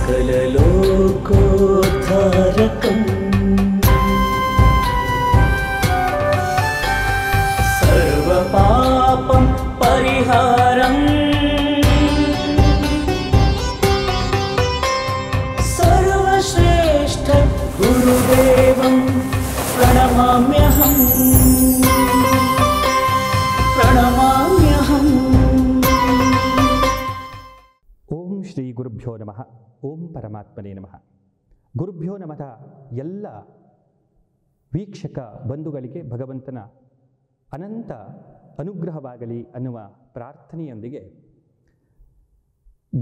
सकललोकोद्धारकं सर्वपापं परिहारं सर्वश्रेष्ठ गुरुदेवं प्रणमाम्यहम् ಓಂ ಶ್ರೀ ಗುರುಭ್ಯೋ ನಮಃ. ಓಂ ಪರಮಾತ್ಮನೇ ನಮಃ. ಗುರುಭ್ಯೋ ನಮಃ. ಎಲ್ಲ ವೀಕ್ಷಕ ಬಂಧುಗಳಿಗೆ ಭಗವಂತನ ಅನಂತ ಅನುಗ್ರಹವಾಗಲಿ ಅನ್ನುವ ಪ್ರಾರ್ಥನೆಯೊಂದಿಗೆ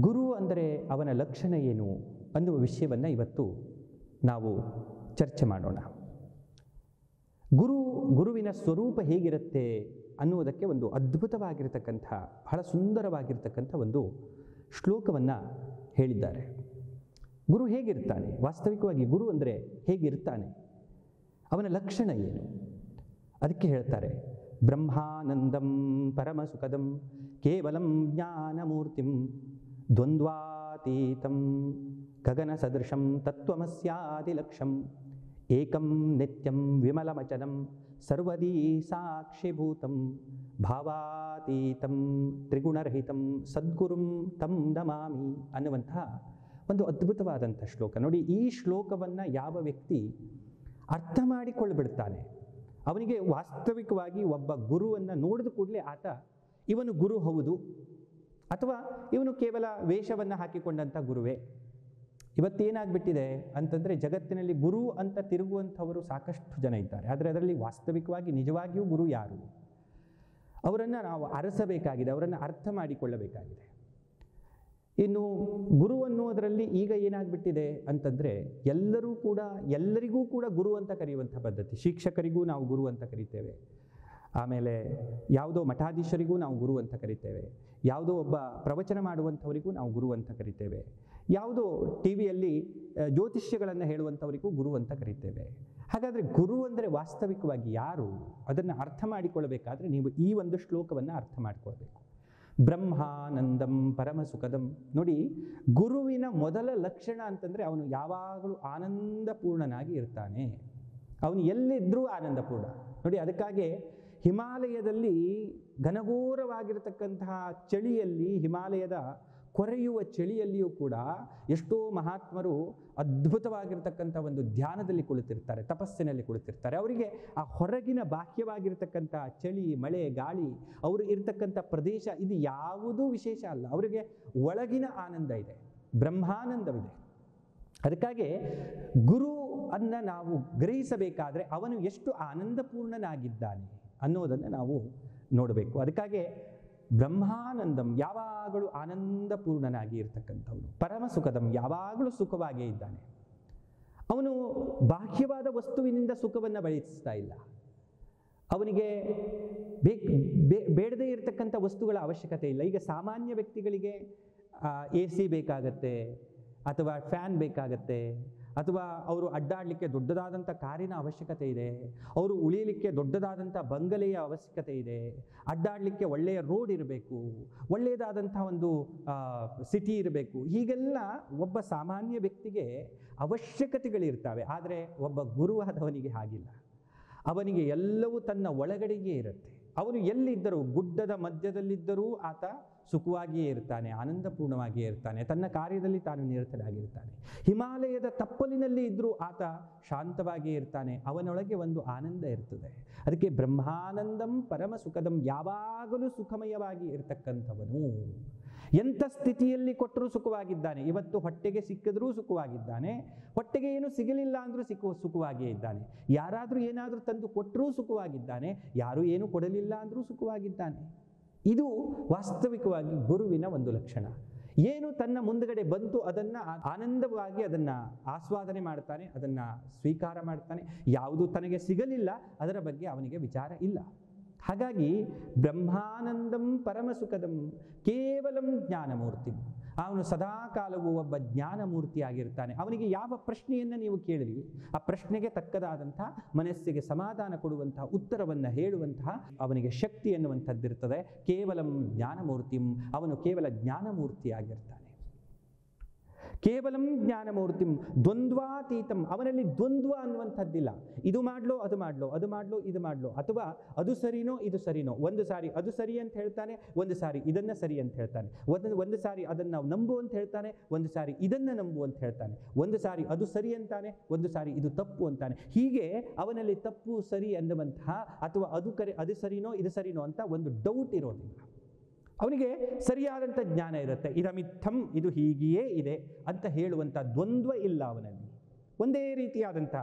ಗುರು ಅಂದರೆ ಅವನ ಲಕ್ಷಣ ಏನು ಅನ್ನುವ ವಿಷಯವನ್ನು ಇವತ್ತು ನಾವು ಚರ್ಚೆ ಮಾಡೋಣ. ಗುರುವಿನ ಸ್ವರೂಪ ಹೇಗಿರುತ್ತೆ ಅನ್ನುವುದಕ್ಕೆ ಒಂದು ಅದ್ಭುತವಾಗಿರತಕ್ಕಂಥ, ಬಹಳ ಸುಂದರವಾಗಿರ್ತಕ್ಕಂಥ ಒಂದು ಶ್ಲೋಕವನ್ನು ಹೇಳಿದ್ದಾರೆ. ಗುರು ಹೇಗಿರ್ತಾನೆ, ವಾಸ್ತವಿಕವಾಗಿ ಗುರು ಅಂದರೆ ಹೇಗಿರ್ತಾನೆ, ಅವನ ಲಕ್ಷಣ ಏನು, ಅದಕ್ಕೆ ಹೇಳ್ತಾರೆ, ಬ್ರಹ್ಮಾನಂದಂ ಪರಮಸುಖದಂ ಕೇವಲಂ ಜ್ಞಾನಮೂರ್ತಿಂ ದ್ವಂದ್ವಾತೀತಂ ಗಗನ ಸದೃಶಂ ತತ್ವಮಸ್ಯಾದಿಲಕ್ಷಂ ಏಕಂ ನಿತ್ಯಂ ವಿಮಲಮಚನಂ ಸರ್ವದೀ ಸಾಕ್ಷಿಭೂತಂ ಭಾವಾತೀತಂ ತ್ರಿಗುಣರಹಿತಂ ಸದ್ಗುರುಂ ತಂ ನಮಾಮಿ ಅನ್ನುವಂತಹ ಒಂದು ಅದ್ಭುತವಾದಂಥ ಶ್ಲೋಕ. ನೋಡಿ, ಈ ಶ್ಲೋಕವನ್ನು ಯಾವ ವ್ಯಕ್ತಿ ಅರ್ಥ ಮಾಡಿಕೊಳ್ಳಬಿಡ್ತಾನೆ, ಅವನಿಗೆ ವಾಸ್ತವಿಕವಾಗಿ ಒಬ್ಬ ಗುರುವನ್ನು ನೋಡಿದ ಕೂಡಲೇ ಆತ ಇವನು ಗುರು ಹೌದು, ಅಥವಾ ಇವನು ಕೇವಲ ವೇಷವನ್ನು ಹಾಕಿಕೊಂಡಂಥ ಗುರುವೇ. ಇವತ್ತೇನಾಗ್ಬಿಟ್ಟಿದೆ ಅಂತಂದರೆ, ಜಗತ್ತಿನಲ್ಲಿ ಗುರು ಅಂತ ತಿರುಗುವಂಥವರು ಸಾಕಷ್ಟು ಜನ ಇದ್ದಾರೆ. ಆದರೆ ಅದರಲ್ಲಿ ವಾಸ್ತವಿಕವಾಗಿ ನಿಜವಾಗಿಯೂ ಗುರು ಯಾರು, ಅವರನ್ನು ನಾವು ಅರಸಬೇಕಾಗಿದೆ, ಅವರನ್ನು ಅರ್ಥ ಮಾಡಿಕೊಳ್ಳಬೇಕಾಗಿದೆ. ಇನ್ನು ಗುರು ಅನ್ನೋದರಲ್ಲಿ ಈಗ ಏನಾಗ್ಬಿಟ್ಟಿದೆ ಅಂತಂದರೆ, ಎಲ್ಲರಿಗೂ ಕೂಡ ಗುರು ಅಂತ ಕರೆಯುವಂಥ ಪದ್ಧತಿ. ಶಿಕ್ಷಕರಿಗೂ ನಾವು ಗುರು ಅಂತ ಕರಿತೇವೆ, ಆಮೇಲೆ ಯಾವುದೋ ಮಠಾಧೀಶರಿಗೂ ನಾವು ಗುರು ಅಂತ ಕರಿತೇವೆ, ಯಾವುದೋ ಒಬ್ಬ ಪ್ರವಚನ ಮಾಡುವಂಥವರಿಗೂ ನಾವು ಗುರು ಅಂತ ಕರಿತೇವೆ, ಯಾವುದೋ ಟಿ ವಿಯಲ್ಲಿ ಜ್ಯೋತಿಷ್ಯಗಳನ್ನು ಹೇಳುವಂಥವರಿಗೂ ಗುರು ಅಂತ ಕರಿತೇವೆ. ಹಾಗಾದರೆ ಗುರು ಅಂದರೆ ವಾಸ್ತವಿಕವಾಗಿ ಯಾರು, ಅದನ್ನು ಅರ್ಥ ಮಾಡಿಕೊಳ್ಳಬೇಕಾದ್ರೆ ನೀವು ಈ ಒಂದು ಶ್ಲೋಕವನ್ನು ಅರ್ಥ ಮಾಡಿಕೊಳ್ಬೇಕು. ಬ್ರಹ್ಮಾನಂದಂ ಪರಮಸುಖದಂ. ನೋಡಿ, ಗುರುವಿನ ಮೊದಲ ಲಕ್ಷಣ ಅಂತಂದರೆ ಅವನು ಯಾವಾಗಲೂ ಆನಂದಪೂರ್ಣನಾಗಿ ಇರ್ತಾನೆ. ಅವನು ಎಲ್ಲಿದ್ದರೂ ಆನಂದಪೂರ್ಣ. ನೋಡಿ, ಅದಕ್ಕಾಗಿ ಹಿಮಾಲಯದಲ್ಲಿ ಘನಘೋರವಾಗಿರತಕ್ಕಂತಹ ಚಳಿಯಲ್ಲಿ, ಹಿಮಾಲಯದ ಕೊರೆಯುವ ಚಳಿಯಲ್ಲಿಯೂ ಕೂಡ ಎಷ್ಟೋ ಮಹಾತ್ಮರು ಅದ್ಭುತವಾಗಿರ್ತಕ್ಕಂಥ ಒಂದು ಧ್ಯಾನದಲ್ಲಿ ಕುಳಿತಿರ್ತಾರೆ, ತಪಸ್ಸಿನಲ್ಲಿ ಕುಳಿತಿರ್ತಾರೆ. ಅವರಿಗೆ ಆ ಹೊರಗಿನ ಬಾಹ್ಯವಾಗಿರ್ತಕ್ಕಂಥ ಚಳಿ, ಮಳೆ, ಗಾಳಿ, ಅವರು ಇರ್ತಕ್ಕಂಥ ಪ್ರದೇಶ ಇದು ಯಾವುದೂ ವಿಶೇಷ ಅಲ್ಲ. ಅವರಿಗೆ ಒಳಗಿನ ಆನಂದ ಇದೆ, ಬ್ರಹ್ಮಾನಂದವಿದೆ. ಅದಕ್ಕಾಗಿ ಗುರು ಅನ್ನ ನಾವು ಗ್ರಹಿಸಬೇಕಾದ್ರೆ ಅವನು ಎಷ್ಟು ಆನಂದಪೂರ್ಣನಾಗಿದ್ದಾನೆ ಅನ್ನೋದನ್ನು ನಾವು ನೋಡಬೇಕು. ಅದಕ್ಕಾಗಿ ಬ್ರಹ್ಮಾನಂದಂ, ಯಾವಾಗಲೂ ಆನಂದಪೂರ್ಣನಾಗಿ ಇರ್ತಕ್ಕಂಥವನು. ಪರಮಸುಖದಂ, ಯಾವಾಗಲೂ ಸುಖವಾಗೇ ಇದ್ದಾನೆ. ಅವನು ಬಾಹ್ಯವಾದ ವಸ್ತುವಿನಿಂದ ಸುಖವನ್ನು ಬಯಸ್ತಾ ಇಲ್ಲ. ಅವನಿಗೆ ಬೇಡದೇ ಇರತಕ್ಕಂಥ ವಸ್ತುಗಳ ಅವಶ್ಯಕತೆ ಇಲ್ಲ. ಈಗ ಸಾಮಾನ್ಯ ವ್ಯಕ್ತಿಗಳಿಗೆ AC ಬೇಕಾಗತ್ತೆ, ಅಥವಾ ಫ್ಯಾನ್ ಬೇಕಾಗತ್ತೆ, ಅಥವಾ ಅವರು ಅಡ್ಡಾಡಲಿಕ್ಕೆ ದೊಡ್ಡದಾದಂಥ ಕಾರಿನ ಅವಶ್ಯಕತೆ ಇದೆ, ಅವರು ಉಳಿಯಲಿಕ್ಕೆ ದೊಡ್ಡದಾದಂಥ ಬಂಗಲೆಯ ಅವಶ್ಯಕತೆ ಇದೆ, ಅಡ್ಡಾಡಲಿಕ್ಕೆ ಒಳ್ಳೆಯ ರೋಡ್ ಇರಬೇಕು, ಒಳ್ಳೆಯದಾದಂಥ ಒಂದು ಸಿಟಿ ಇರಬೇಕು. ಹೀಗೆಲ್ಲ ಒಬ್ಬ ಸಾಮಾನ್ಯ ವ್ಯಕ್ತಿಗೆ ಅವಶ್ಯಕತೆಗಳಿರ್ತವೆ. ಆದರೆ ಒಬ್ಬ ಗುರುವಾದವನಿಗೆ ಹಾಗಿಲ್ಲ. ಅವನಿಗೆ ಎಲ್ಲವೂ ತನ್ನ ಒಳಗಡೆಯೇ ಇರುತ್ತೆ. ಅವನು ಎಲ್ಲಿದ್ದರೂ, ಗುಡ್ಡದ ಮಧ್ಯದಲ್ಲಿದ್ದರೂ ಆತ ಸುಖವಾಗಿಯೇ ಇರ್ತಾನೆ, ಆನಂದಪೂರ್ಣವಾಗಿಯೇ ಇರ್ತಾನೆ, ತನ್ನ ಕಾರ್ಯದಲ್ಲಿ ತಾನು ನಿರತನಾಗಿರ್ತಾನೆ. ಹಿಮಾಲಯದ ತಪ್ಪಲಿನಲ್ಲಿ ಇದ್ದರೂ ಆತ ಶಾಂತವಾಗಿಯೇ ಇರ್ತಾನೆ, ಅವನೊಳಗೆ ಒಂದು ಆನಂದ ಇರ್ತದೆ. ಅದಕ್ಕೆ ಬ್ರಹ್ಮಾನಂದಂ ಪರಮ ಸುಖದಂ, ಯಾವಾಗಲೂ ಸುಖಮಯವಾಗಿ ಇರ್ತಕ್ಕಂಥವನು. ಎಂಥ ಸ್ಥಿತಿಯಲ್ಲಿ ಕೊಟ್ಟರೂ ಸುಖವಾಗಿದ್ದಾನೆ. ಇವತ್ತು ಹೊಟ್ಟೆಗೆ ಸಿಕ್ಕಿದ್ರೂ ಸುಖವಾಗಿದ್ದಾನೆ, ಹೊಟ್ಟೆಗೆ ಏನು ಸಿಗಲಿಲ್ಲ ಅಂದರೂ ಸುಖವಾಗಿಯೇ ಇದ್ದಾನೆ. ಯಾರಾದರೂ ಏನಾದರೂ ತಂದು ಕೊಟ್ಟರೂ ಸುಖವಾಗಿದ್ದಾನೆ, ಯಾರೂ ಏನು ಕೊಡಲಿಲ್ಲ ಅಂದರೂ ಸುಖವಾಗಿದ್ದಾನೆ. ಇದು ವಾಸ್ತವಿಕವಾಗಿ ಗುರುವಿನ ಒಂದು ಲಕ್ಷಣ. ಏನು ತನ್ನ ಮುಂದುಗಡೆ ಬಂತು ಅದನ್ನು ಆನಂದವಾಗಿ ಅದನ್ನು ಆಸ್ವಾದನೆ ಮಾಡ್ತಾನೆ, ಅದನ್ನು ಸ್ವೀಕಾರ ಮಾಡ್ತಾನೆ. ಯಾವುದು ತನಗೆ ಸಿಗಲಿಲ್ಲ ಅದರ ಬಗ್ಗೆ ಅವನಿಗೆ ವಿಚಾರ ಇಲ್ಲ. ಹಾಗಾಗಿ ಬ್ರಹ್ಮಾನಂದಂ ಪರಮಸುಖದಂ ಕೇವಲಂ ಜ್ಞಾನಮೂರ್ತಿ. ಅವನು ಸದಾಕಾಲವೂ ಒಬ್ಬ ಜ್ಞಾನಮೂರ್ತಿಯಾಗಿರ್ತಾನೆ. ಅವನಿಗೆ ಯಾವ ಪ್ರಶ್ನೆಯನ್ನು ನೀವು ಕೇಳಿರಿ, ಆ ಪ್ರಶ್ನೆಗೆ ತಕ್ಕದಾದಂತಹ ಮನಸ್ಸಿಗೆ ಸಮಾಧಾನ ಕೊಡುವಂತಹ ಉತ್ತರವನ್ನು ಹೇಳುವಂತಹ ಅವನಿಗೆ ಶಕ್ತಿ ಎನ್ನುವಂಥದ್ದಿರ್ತದೆ. ಕೇವಲಂ ಜ್ಞಾನಮೂರ್ತಿ, ಅವನು ಕೇವಲ ಜ್ಞಾನಮೂರ್ತಿಯಾಗಿರ್ತಾನೆ. ಕೇವಲಂ ಜ್ಞಾನಮೂರ್ತಿಂ ದ್ವಂದ್ವಾತೀತಂ, ಅವನಲ್ಲಿ ದ್ವಂದ್ವ ಅನ್ನುವಂಥದ್ದಿಲ್ಲ. ಇದು ಮಾಡ್ಲೋ ಅದು ಮಾಡ್ಲೋ, ಅದು ಮಾಡ್ಲೋ ಇದು ಮಾಡ್ಲೋ, ಅಥವಾ ಅದು ಸರಿನೋ ಇದು ಸರಿನೋ. ಒಂದು ಸಾರಿ ಅದು ಸರಿ ಅಂತ ಹೇಳ್ತಾನೆ, ಒಂದು ಸಾರಿ ಇದನ್ನ ಸರಿ ಅಂತ ಹೇಳ್ತಾನೆ, ಒಂದು ಸಾರಿ ಅದನ್ನು ನಾವು ನಂಬು ಅಂತ ಹೇಳ್ತಾನೆ, ಒಂದು ಸಾರಿ ಇದನ್ನು ನಂಬು ಅಂತ ಹೇಳ್ತಾನೆ, ಒಂದು ಸಾರಿ ಅದು ಸರಿ ಅಂತಾನೆ, ಒಂದು ಸಾರಿ ಇದು ತಪ್ಪು ಅಂತಾನೆ. ಹೀಗೆ ಅವನಲ್ಲಿ ತಪ್ಪು ಸರಿ ಅನ್ನುವಂತಹ ಅಥವಾ ಅದು ಸರಿನೋ ಇದು ಸರಿನೋ ಅಂತ ಒಂದು ಡೌಟ್ ಇರೋದಿಲ್ಲ. ಅವನಿಗೆ ಸರಿಯಾದಂಥ ಜ್ಞಾನ ಇರುತ್ತೆ. ಇದಮಿತ್ತಂ, ಇದು ಹೀಗೆಯೇ ಇದೆ ಅಂತ ಹೇಳುವಂಥ ದ್ವಂದ್ವ ಇಲ್ಲ ಅವನಲ್ಲಿ. ಒಂದೇ ರೀತಿಯಾದಂಥ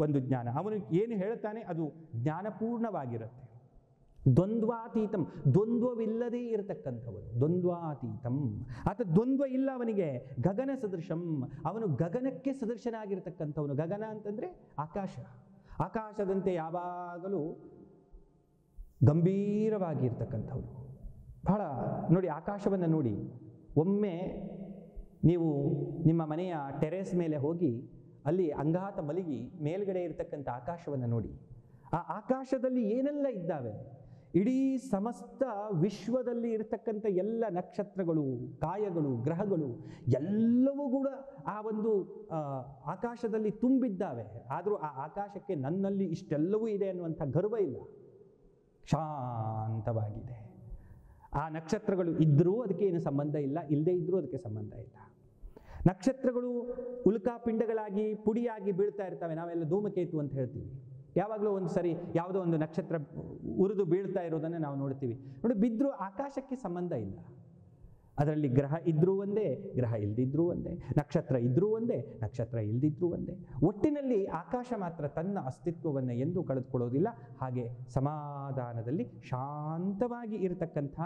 ಒಂದು ಜ್ಞಾನ. ಅವನು ಏನು ಹೇಳ್ತಾನೆ ಅದು ಜ್ಞಾನಪೂರ್ಣವಾಗಿರುತ್ತೆ. ದ್ವಂದ್ವಾತೀತಂ, ದ್ವಂದ್ವವಿಲ್ಲದೇ ಇರತಕ್ಕಂಥವನು ದ್ವಂದ್ವಾತೀತಂ. ಆತ ದ್ವಂದ್ವ ಇಲ್ಲ ಅವನಿಗೆ. ಗಗನ ಸದೃಶಂ, ಅವನು ಗಗನಕ್ಕೆ ಸದೃಶನಾಗಿರ್ತಕ್ಕಂಥವನು. ಗಗನ ಅಂತಂದರೆ ಆಕಾಶ. ಆಕಾಶದಂತೆ ಯಾವಾಗಲೂ ಗಂಭೀರವಾಗಿರ್ತಕ್ಕಂಥವನು. ಬಹಳ ನೋಡಿ, ಆಕಾಶವನ್ನು ನೋಡಿ. ಒಮ್ಮೆ ನೀವು ನಿಮ್ಮ ಮನೆಯ ಟೆರೇಸ್ ಮೇಲೆ ಹೋಗಿ ಅಲ್ಲಿ ಅಂಗಾತ ಮಲಗಿ ಮೇಲ್ಗಡೆ ಇರತಕ್ಕಂಥ ಆಕಾಶವನ್ನು ನೋಡಿ. ಆ ಆಕಾಶದಲ್ಲಿ ಏನೆಲ್ಲ ಇದ್ದಾವೆ, ಇಡೀ ಸಮಸ್ತ ವಿಶ್ವದಲ್ಲಿ ಇರತಕ್ಕಂಥ ಎಲ್ಲ ನಕ್ಷತ್ರಗಳು, ಕಾಯಗಳು, ಗ್ರಹಗಳು ಎಲ್ಲವೂ ಕೂಡ ಆ ಒಂದು ಆಕಾಶದಲ್ಲಿ ತುಂಬಿದ್ದಾವೆ. ಆದರೂ ಆ ಆಕಾಶಕ್ಕೆ ನನ್ನಲ್ಲಿ ಇಷ್ಟೆಲ್ಲವೂ ಇದೆ ಅನ್ನುವಂಥ ಗರ್ವ ಇಲ್ಲ, ಶಾಂತವಾಗಿದೆ. ಆ ನಕ್ಷತ್ರಗಳು ಇದ್ದರೂ ಅದಕ್ಕೆ ಏನು ಸಂಬಂಧ ಇಲ್ಲ, ಇಲ್ಲದೇ ಇದ್ದರೂ ಅದಕ್ಕೆ ಸಂಬಂಧ ಇಲ್ಲ. ನಕ್ಷತ್ರಗಳು ಉಲ್ಕಾಪಿಂಡಗಳಾಗಿ ಪುಡಿಯಾಗಿ ಬೀಳ್ತಾ ಇರ್ತವೆ. ನಾವೆಲ್ಲ ಧೂಮಕೇತು ಅಂತ ಹೇಳ್ತೀವಿ. ಯಾವಾಗಲೂ ಒಂದು ಸರಿ ಯಾವುದೋ ಒಂದು ನಕ್ಷತ್ರ ಉರಿದು ಬೀಳ್ತಾ ಇರೋದನ್ನು ನಾವು ನೋಡ್ತೀವಿ. ನೋಡಿ, ಬಿದ್ದರೂ ಆಕಾಶಕ್ಕೆ ಸಂಬಂಧ ಇಲ್ಲ. ಅದರಲ್ಲಿ ಗ್ರಹ ಇದ್ರೂ ಒಂದೇ, ಗ್ರಹ ಇಲ್ದಿದ್ರೂ ಒಂದೇ, ನಕ್ಷತ್ರ ಇದ್ರೂ ಒಂದೇ, ನಕ್ಷತ್ರ ಇಲ್ದಿದ್ರೂ ಒಂದೇ. ಒಟ್ಟಿನಲ್ಲಿ ಆಕಾಶ ಮಾತ್ರ ತನ್ನ ಅಸ್ತಿತ್ವವನ್ನು ಎಂದೂ ಕಳೆದುಕೊಳ್ಳೋದಿಲ್ಲ. ಹಾಗೆ ಸಮಾಧಾನದಲ್ಲಿ ಶಾಂತವಾಗಿ ಇರತಕ್ಕಂಥ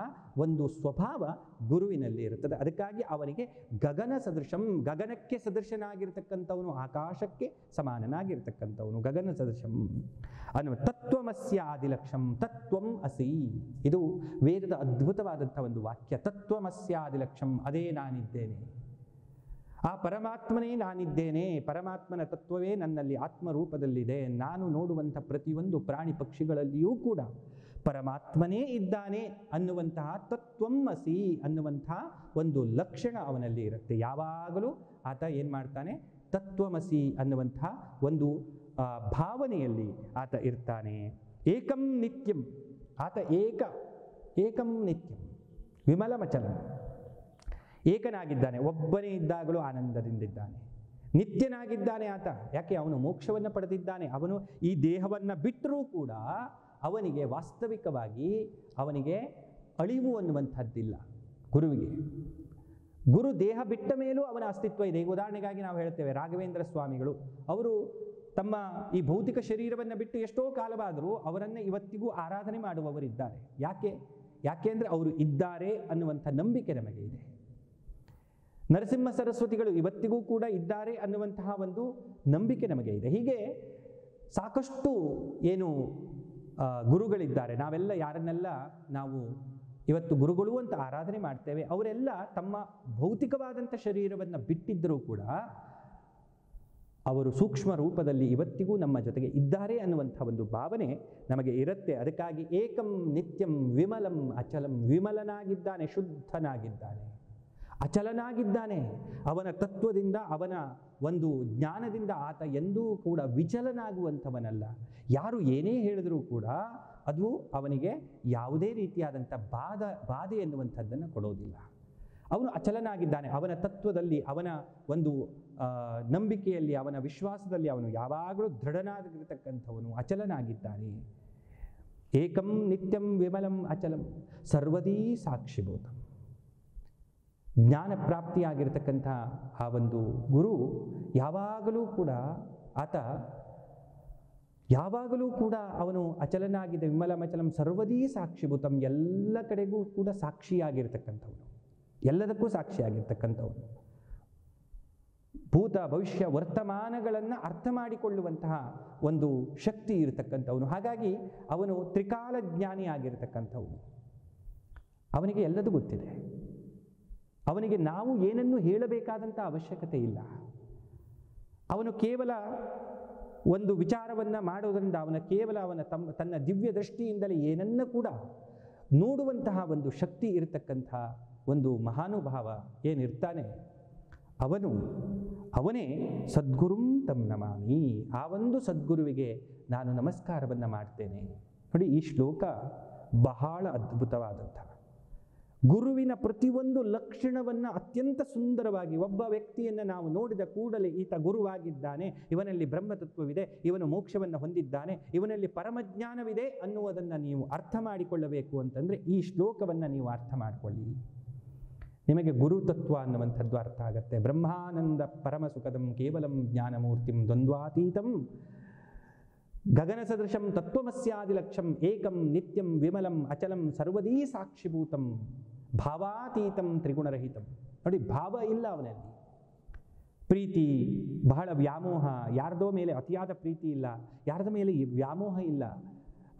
ಒಂದು ಸ್ವಭಾವ ಗುರುವಿನಲ್ಲಿ ಇರುತ್ತದೆ. ಅದಕ್ಕಾಗಿ ಅವನಿಗೆ ಗಗನ ಸದೃಶಂ, ಗಗನಕ್ಕೆ ಸದೃಶನಾಗಿರ್ತಕ್ಕಂಥವನು, ಆಕಾಶಕ್ಕೆ ಸಮಾನನಾಗಿರ್ತಕ್ಕಂಥವನು. ಗಗನ ಸದೃಶಂ ಅನ್ನುವ ತತ್ವಮಸ್ಯ ಆದಿಲಕ್ಷಂ, ತತ್ವಂ ಅಸಿ. ಇದು ವೇದದ ಅದ್ಭುತವಾದಂಥ ಒಂದು ವಾಕ್ಯ. ತತ್ವಮಸ್ಯ ಆದಿಲಕ್ಷಂ, ಅದೇ ನಾನಿದ್ದೇನೆ. ಆ ಪರಮಾತ್ಮನೇ ನಾನಿದ್ದೇನೆ. ಪರಮಾತ್ಮನ ತತ್ವವೇ ನನ್ನಲ್ಲಿ ಆತ್ಮರೂಪದಲ್ಲಿದೆ. ನಾನು ನೋಡುವಂಥ ಪ್ರತಿಯೊಂದು ಪ್ರಾಣಿ ಪಕ್ಷಿಗಳಲ್ಲಿಯೂ ಕೂಡ ಪರಮಾತ್ಮನೇ ಇದ್ದಾನೆ ಅನ್ನುವಂತಹ ತತ್ವಂ ಅಸಿ ಅನ್ನುವಂಥ ಒಂದು ಲಕ್ಷಣ ಅವನಲ್ಲಿ ಇರುತ್ತೆ. ಯಾವಾಗಲೂ ಆತ ಏನು ಮಾಡ್ತಾನೆ, ತತ್ವಮಸಿ ಅನ್ನುವಂಥ ಒಂದು ಭಾವನೆಯಲ್ಲಿ ಆತ ಇರ್ತಾನೆ. ಏಕಂ ನಿತ್ಯಂ, ಆತ ಏಕಂ ನಿತ್ಯಂ ವಿಮಲಮಚಲಂ. ಏಕನಾಗಿದ್ದಾನೆ, ಒಬ್ಬನೇ ಇದ್ದಾಗಲೂ ಆನಂದದಿಂದಿದ್ದಾನೆ. ನಿತ್ಯನಾಗಿದ್ದಾನೆ ಆತ. ಯಾಕೆ? ಅವನು ಮೋಕ್ಷವನ್ನು ಪಡೆದಿದ್ದಾನೆ. ಅವನು ಈ ದೇಹವನ್ನು ಬಿಟ್ಟರೂ ಕೂಡ ಅವನಿಗೆ ವಾಸ್ತವಿಕವಾಗಿ ಅವನಿಗೆ ಅಳಿವು ಅನ್ನುವಂಥದ್ದಿಲ್ಲ. ಗುರುವಿಗೆ ಗುರು ದೇಹ ಬಿಟ್ಟ ಮೇಲೂ ಅವನ ಅಸ್ತಿತ್ವ ಇದೆ. ಈಗ ಉದಾಹರಣೆಗಾಗಿ ನಾವು ಹೇಳ್ತೇವೆ, ರಾಘವೇಂದ್ರ ಸ್ವಾಮಿಗಳು ಅವರು ತಮ್ಮ ಈ ಭೌತಿಕ ಶರೀರವನ್ನು ಬಿಟ್ಟು ಎಷ್ಟೋ ಕಾಲವಾದರೂ ಅವರನ್ನು ಇವತ್ತಿಗೂ ಆರಾಧನೆ ಮಾಡುವವರಿದ್ದಾರೆ. ಯಾಕೆ ಅಂದರೆ ಅವರು ಇದ್ದಾರೆ ಅನ್ನುವಂಥ ನಂಬಿಕೆ ನಮಗೆ ಇದೆ. ನರಸಿಂಹ ಸರಸ್ವತಿಗಳು ಇವತ್ತಿಗೂ ಕೂಡ ಇದ್ದಾರೆ ಅನ್ನುವಂತಹ ಒಂದು ನಂಬಿಕೆ ನಮಗೆ ಇದೆ. ಹೀಗೆ ಸಾಕಷ್ಟು ಏನು ಗುರುಗಳಿದ್ದಾರೆ. ನಾವೆಲ್ಲ ಯಾರನ್ನೆಲ್ಲ ನಾವು ಇವತ್ತು ಗುರುಗಳು ಅಂತ ಆರಾಧನೆ ಮಾಡ್ತೇವೆ, ಅವರೆಲ್ಲ ತಮ್ಮ ಭೌತಿಕವಾದಂಥ ಶರೀರವನ್ನು ಬಿಟ್ಟಿದ್ದರೂ ಕೂಡ ಅವರು ಸೂಕ್ಷ್ಮ ರೂಪದಲ್ಲಿ ಇವತ್ತಿಗೂ ನಮ್ಮ ಜೊತೆಗೆ ಇದ್ದಾರೆ ಅನ್ನುವಂಥ ಒಂದು ಭಾವನೆ ನಮಗೆ ಇರುತ್ತೆ. ಅದಕ್ಕಾಗಿ ಏಕಂ ನಿತ್ಯಂ ವಿಮಲಂ ಅಚಲಂ. ವಿಮಲನಾಗಿದ್ದಾನೆ, ಶುದ್ಧನಾಗಿದ್ದಾನೆ, ಅಚಲನಾಗಿದ್ದಾನೆ. ಅವನ ತತ್ವದಿಂದ, ಅವನ ಒಂದು ಜ್ಞಾನದಿಂದ ಆತ ಎಂದೂ ಕೂಡ ವಿಚಲನಾಗುವಂಥವನಲ್ಲ. ಯಾರು ಏನೇ ಹೇಳಿದರೂ ಕೂಡ ಅದು ಅವನಿಗೆ ಯಾವುದೇ ರೀತಿಯಾದಂಥ ಬಾಧೆ ಎನ್ನುವಂಥದ್ದನ್ನು ಕೊಡೋದಿಲ್ಲ. ಅವನು ಅಚಲನಾಗಿದ್ದಾನೆ. ಅವನ ತತ್ವದಲ್ಲಿ, ಅವನ ಒಂದು ನಂಬಿಕೆಯಲ್ಲಿ, ಅವನ ವಿಶ್ವಾಸದಲ್ಲಿ ಅವನು ಯಾವಾಗಲೂ ದೃಢನಾಗಿರ್ತಕ್ಕಂಥವನು, ಅಚಲನಾಗಿದ್ದಾನೆ. ಏಕಂ ನಿತ್ಯಂ ವಿಮಲಂ ಅಚಲಂ ಸರ್ವದೀ ಸಾಕ್ಷಿಭೂತಂ. ಜ್ಞಾನ ಪ್ರಾಪ್ತಿಯಾಗಿರ್ತಕ್ಕಂಥ ಆ ಒಂದು ಗುರು ಯಾವಾಗಲೂ ಕೂಡ ಆತ ಯಾವಾಗಲೂ ಕೂಡ ಅವನು ಅಚಲನಾಗಿದೆ. ವಿಮಲಮಚಲಂ ಸರ್ವದೀ ಸಾಕ್ಷಿಭೂತಂ, ಎಲ್ಲ ಕಡೆಗೂ ಕೂಡ ಸಾಕ್ಷಿಯಾಗಿರ್ತಕ್ಕಂಥವನು, ಎಲ್ಲದಕ್ಕೂ ಸಾಕ್ಷಿಯಾಗಿರ್ತಕ್ಕಂಥವನು. ಭೂತ ಭವಿಷ್ಯ ವರ್ತಮಾನಗಳನ್ನು ಅರ್ಥ ಮಾಡಿಕೊಳ್ಳುವಂತಹ ಒಂದು ಶಕ್ತಿ ಇರತಕ್ಕಂಥವನು. ಹಾಗಾಗಿ ಅವನು ತ್ರಿಕಾಲ ಜ್ಞಾನಿ ಆಗಿರತಕ್ಕಂಥವನು. ಅವನಿಗೆ ಎಲ್ಲದೂ ಗೊತ್ತಿದೆ. ಅವನಿಗೆ ನಾವು ಏನನ್ನು ಹೇಳಬೇಕಾದಂಥ ಅವಶ್ಯಕತೆ ಇಲ್ಲ. ಅವನು ಕೇವಲ ಒಂದು ವಿಚಾರವನ್ನು ಮಾಡೋದರಿಂದ ತನ್ನ ದಿವ್ಯ ದೃಷ್ಟಿಯಿಂದಲೇ ಏನನ್ನು ಕೂಡ ನೋಡುವಂತಹ ಒಂದು ಶಕ್ತಿ ಇರತಕ್ಕಂಥ ಒಂದು ಮಹಾನುಭಾವ ಏನಿರ್ತಾನೆ, ಅವನೇ ಸದ್ಗುರುಂ ತಂ ನಮಾಮಿ. ಆ ಒಂದು ಸದ್ಗುರುವಿಗೆ ನಾನು ನಮಸ್ಕಾರವನ್ನು ಮಾಡ್ತೇನೆ. ನೋಡಿ, ಈ ಶ್ಲೋಕ ಬಹಳ ಅದ್ಭುತವಾದಂಥ ಗುರುವಿನ ಪ್ರತಿಯೊಂದು ಲಕ್ಷಣವನ್ನು ಅತ್ಯಂತ ಸುಂದರವಾಗಿ, ಒಬ್ಬ ವ್ಯಕ್ತಿಯನ್ನು ನಾವು ನೋಡಿದ ಕೂಡಲೇ ಈತ ಗುರುವಾಗಿದ್ದಾನೆ, ಇವನಲ್ಲಿ ಬ್ರಹ್ಮತತ್ವವಿದೆ, ಇವನು ಮೋಕ್ಷವನ್ನು ಹೊಂದಿದ್ದಾನೆ, ಇವನಲ್ಲಿ ಪರಮಜ್ಞಾನವಿದೆ ಅನ್ನುವುದನ್ನು ನೀವು ಅರ್ಥ ಮಾಡಿಕೊಳ್ಳಬೇಕು ಅಂತಂದರೆ ಈ ಶ್ಲೋಕವನ್ನು ನೀವು ಅರ್ಥ ಮಾಡಿಕೊಳ್ಳಿ. ನಿಮಗೆ ಗುರುತತ್ವ ಅನ್ನುವಂಥದ್ದು ಅರ್ಥ ಆಗುತ್ತೆ. ಬ್ರಹ್ಮಾನಂದ ಪರಮಸುಖದಂ ಕೇವಲಂ ಜ್ಞಾನಮೂರ್ತಿಂ ದ್ವಂದ್ವಾತೀತಂ ಗಗನ ಸದೃಶಂ ತತ್ವಮಸ್ಯಾದಿಲಕ್ಷಂ ಏಕಂ ನಿತ್ಯಂ ವಿಮಲಂ ಅಚಲಂ ಸರ್ವದೀ ಸಾಕ್ಷಿಭೂತಂ ಭಾವಾತೀತಂ ತ್ರಿಗುಣರಹಿತಂ. ನೋಡಿ, ಭಾವ ಇಲ್ಲ ಅವನಲ್ಲಿ. ಪ್ರೀತಿ, ಬಹಳ ವ್ಯಾಮೋಹ, ಯಾರದೋ ಮೇಲೆ ಅತಿಯಾದ ಪ್ರೀತಿ ಇಲ್ಲ, ಯಾರದ ಮೇಲೆ ವ್ಯಾಮೋಹ ಇಲ್ಲ,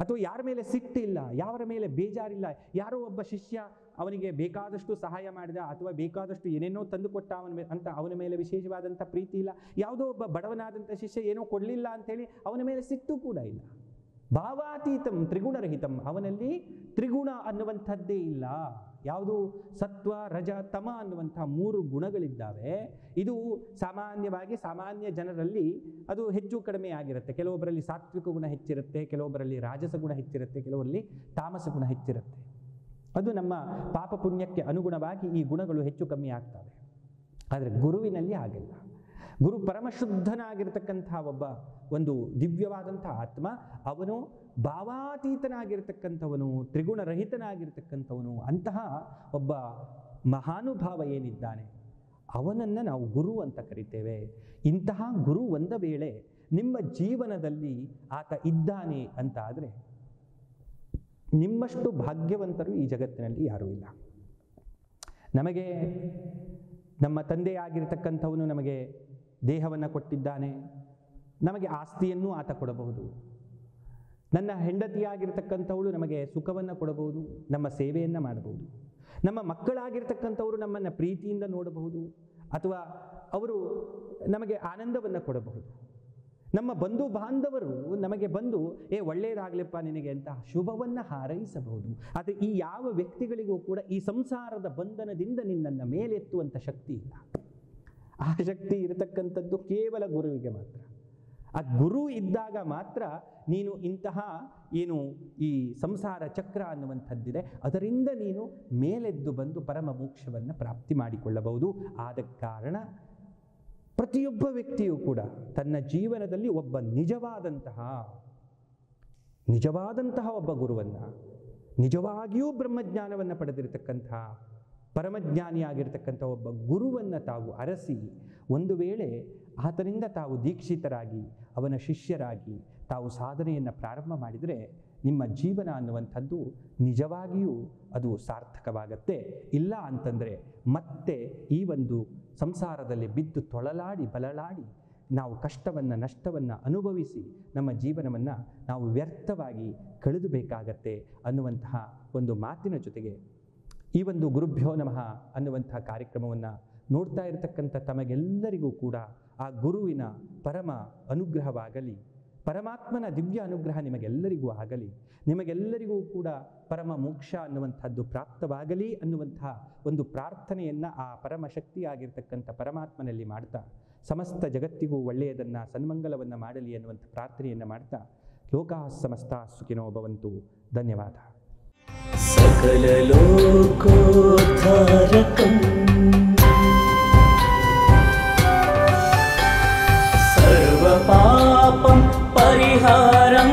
ಅಥವಾ ಯಾರ ಮೇಲೆ ಸಿಟ್ಟಿಲ್ಲ, ಯಾರ ಮೇಲೆ ಬೇಜಾರಿಲ್ಲ. ಯಾರೋ ಒಬ್ಬ ಶಿಷ್ಯ ಅವನಿಗೆ ಬೇಕಾದಷ್ಟು ಸಹಾಯ ಮಾಡಿದ ಅಥವಾ ಬೇಕಾದಷ್ಟು ಏನೇನೋ ತಂದುಕೊಟ್ಟ ಅವನ ಮೇಲೆ ವಿಶೇಷವಾದಂಥ ಪ್ರೀತಿ ಇಲ್ಲ. ಯಾವುದೋ ಒಬ್ಬ ಬಡವನಾದಂಥ ಶಿಷ್ಯ ಏನೋ ಕೊಡಲಿಲ್ಲ ಅಂಥೇಳಿ ಅವನ ಮೇಲೆ ಸಿಟ್ಟು ಕೂಡ ಇಲ್ಲ. ಭಾವಾತೀತಂ ತ್ರಿಗುಣರಹಿತಂ, ಅವನಲ್ಲಿ ತ್ರಿಗುಣ ಅನ್ನುವಂಥದ್ದೇ ಇಲ್ಲ. ಯಾವುದು? ಸತ್ವ, ರಜ, ತಮ ಅನ್ನುವಂಥ 3 ಗುಣಗಳಿದ್ದಾವೆ. ಇದು ಸಾಮಾನ್ಯವಾಗಿ ಸಾಮಾನ್ಯ ಜನರಲ್ಲಿ ಅದು ಹೆಚ್ಚು ಕಡಿಮೆ ಆಗಿರುತ್ತೆ. ಕೆಲವೊಬ್ಬರಲ್ಲಿ ಸಾತ್ವಿಕ ಗುಣ ಹೆಚ್ಚಿರುತ್ತೆ, ಕೆಲವೊಬ್ಬರಲ್ಲಿ ರಾಜಸ ಗುಣ ಹೆಚ್ಚಿರುತ್ತೆ, ಕೆಲವರಲ್ಲಿ ತಾಮಸ ಗುಣ ಹೆಚ್ಚಿರುತ್ತೆ. ಅದು ನಮ್ಮ ಪಾಪ ಪುಣ್ಯಕ್ಕೆ ಅನುಗುಣವಾಗಿ ಈ ಗುಣಗಳು ಹೆಚ್ಚು ಕಮ್ಮಿ ಆಗ್ತವೆ. ಆದರೆ ಗುರುವಿನಲ್ಲಿ ಹಾಗಿಲ್ಲ. ಗುರು ಪರಮಶುದ್ಧನಾಗಿರ್ತಕ್ಕಂಥ ಒಂದು ದಿವ್ಯವಾದಂಥ ಆತ್ಮ. ಅವನು ಭಾವಾತೀತನಾಗಿರ್ತಕ್ಕಂಥವನು, ತ್ರಿಗುಣರಹಿತನಾಗಿರ್ತಕ್ಕಂಥವನು. ಅಂತಹ ಒಬ್ಬ ಮಹಾನುಭಾವ ಏನಿದ್ದಾನೆ ಅವನನ್ನು ನಾವು ಗುರು ಅಂತ ಕರಿತೇವೆ. ಇಂತಹ ಗುರು ಒಂದು ವೇಳೆ ನಿಮ್ಮ ಜೀವನದಲ್ಲಿ ಆತ ಇದ್ದಾನೆ ಅಂತ ಆದರೆ ನಿಮ್ಮಷ್ಟು ಭಾಗ್ಯವಂತರು ಈ ಜಗತ್ತಿನಲ್ಲಿ ಯಾರೂ ಇಲ್ಲ. ನಮಗೆ ನಮ್ಮ ತಂದೆಯಾಗಿರ್ತಕ್ಕಂಥವನು ನಮಗೆ ದೇಹವನ್ನು ಕೊಟ್ಟಿದ್ದಾನೆ, ನಮಗೆ ಆಸ್ತಿಯನ್ನು ಆತ ಕೊಡಬಹುದು. ನನ್ನ ಹೆಂಡತಿಯಾಗಿರ್ತಕ್ಕಂಥವಳು ನಮಗೆ ಸುಖವನ್ನು ಕೊಡಬಹುದು, ನಮ್ಮ ಸೇವೆಯನ್ನು ಮಾಡಬಹುದು. ನಮ್ಮ ಮಕ್ಕಳಾಗಿರ್ತಕ್ಕಂಥವರು ನಮ್ಮನ್ನು ಪ್ರೀತಿಯಿಂದ ನೋಡಬಹುದು, ಅಥವಾ ಅವರು ನಮಗೆ ಆನಂದವನ್ನು ಕೊಡಬಹುದು. ನಮ್ಮ ಬಂಧು ಬಾಂಧವರು ನಮಗೆ ಬಂದು ಒಳ್ಳೆಯದಾಗಲಿಪ್ಪ ನಿನಗೆ ಅಂತ ಶುಭವನ್ನು ಹಾರೈಸಬಹುದು. ಆದರೆ ಈ ಯಾವ ವ್ಯಕ್ತಿಗಳಿಗೂ ಕೂಡ ಈ ಸಂಸಾರದ ಬಂಧನದಿಂದ ನಿನ್ನನ್ನು ಮೇಲೆತ್ತುವಂಥ ಶಕ್ತಿ ಇಲ್ಲ. ಆ ಶಕ್ತಿ ಇರತಕ್ಕಂಥದ್ದು ಕೇವಲ ಗುರುವಿಗೆ ಮಾತ್ರ. ಆ ಗುರು ಇದ್ದಾಗ ಮಾತ್ರ ನೀನು ಇಂತಹ ಈ ಸಂಸಾರ ಚಕ್ರ ಅನ್ನುವಂಥದ್ದಿದೆ, ಅದರಿಂದ ನೀನು ಮೇಲೆದ್ದು ಬಂದು ಪರಮ ಮೋಕ್ಷವನ್ನು ಪ್ರಾಪ್ತಿ ಮಾಡಿಕೊಳ್ಳಬಹುದು. ಆದ ಕಾರಣ ಪ್ರತಿಯೊಬ್ಬ ವ್ಯಕ್ತಿಯೂ ಕೂಡ ತನ್ನ ಜೀವನದಲ್ಲಿ ಒಬ್ಬ ನಿಜವಾದಂತಹ ಒಬ್ಬ ಗುರುವನ್ನು, ನಿಜವಾಗಿಯೂ ಬ್ರಹ್ಮಜ್ಞಾನವನ್ನು ಪಡೆದಿರತಕ್ಕಂಥ ಪರಮಜ್ಞಾನಿಯಾಗಿರ್ತಕ್ಕಂಥ ಒಬ್ಬ ಗುರುವನ್ನು ತಾವು ಅರಸಿ, ಒಂದು ವೇಳೆ ಆತನಿಂದ ತಾವು ದೀಕ್ಷಿತರಾಗಿ ಅವನ ಶಿಷ್ಯರಾಗಿ ತಾವು ಸಾಧನೆಯನ್ನು ಪ್ರಾರಂಭ ಮಾಡಿದರೆ ನಿಮ್ಮ ಜೀವನ ಅನ್ನುವಂಥದ್ದು ನಿಜವಾಗಿಯೂ ಅದು ಸಾರ್ಥಕವಾಗತ್ತೆ. ಇಲ್ಲ ಅಂತಂದರೆ ಮತ್ತೆ ಈ ಒಂದು ಸಂಸಾರದಲ್ಲಿ ಬಿದ್ದು ತೊಳಲಾಡಿ ಬಳಲಾಡಿ ನಾವು ಕಷ್ಟವನ್ನು ನಷ್ಟವನ್ನು ಅನುಭವಿಸಿ ನಮ್ಮ ಜೀವನವನ್ನು ನಾವು ವ್ಯರ್ಥವಾಗಿ ಕಳೆದುಬೇಕಾಗತ್ತೆ ಅನ್ನುವಂತಹ ಒಂದು ಮಾತಿನ ಜೊತೆಗೆ ಈ ಒಂದು ಗುರುಭ್ಯೋ ನಮಃ ಅನ್ನುವಂತಹ ಕಾರ್ಯಕ್ರಮವನ್ನು ನೋಡ್ತಾ ಇರತಕ್ಕಂಥ ತಮಗೆಲ್ಲರಿಗೂ ಕೂಡ ಆ ಗುರುವಿನ ಪರಮ ಅನುಗ್ರಹವಾಗಲಿ, ಪರಮಾತ್ಮನ ದಿವ್ಯ ಅನುಗ್ರಹ ನಿಮಗೆಲ್ಲರಿಗೂ ಆಗಲಿ, ನಿಮಗೆಲ್ಲರಿಗೂ ಕೂಡ ಪರಮ ಮೋಕ್ಷ ಅನ್ನುವಂಥದ್ದು ಪ್ರಾಪ್ತವಾಗಲಿ ಅನ್ನುವಂತಹ ಒಂದು ಪ್ರಾರ್ಥನೆಯನ್ನು ಆ ಪರಮ ಶಕ್ತಿಯಾಗಿರ್ತಕ್ಕಂಥ ಪರಮಾತ್ಮನಲ್ಲಿ ಮಾಡ್ತಾ, ಸಮಸ್ತ ಜಗತ್ತಿಗೂ ಒಳ್ಳೆಯದನ್ನು ಸನ್ಮಂಗಲವನ್ನು ಮಾಡಲಿ ಅನ್ನುವಂಥ ಪ್ರಾರ್ಥನೆಯನ್ನು ಮಾಡ್ತಾ, ಲೋಕಾಃ ಸಮಸ್ತಾಃ ಸುಖಿನೋ ಭವಂತು. ಧನ್ಯವಾದ. ಸಕಲ ಲೋಕೋದ್ಧಾರಕಂ ಸರ್ವ ಪಾಪಂ ಪರಿಹಾರಂ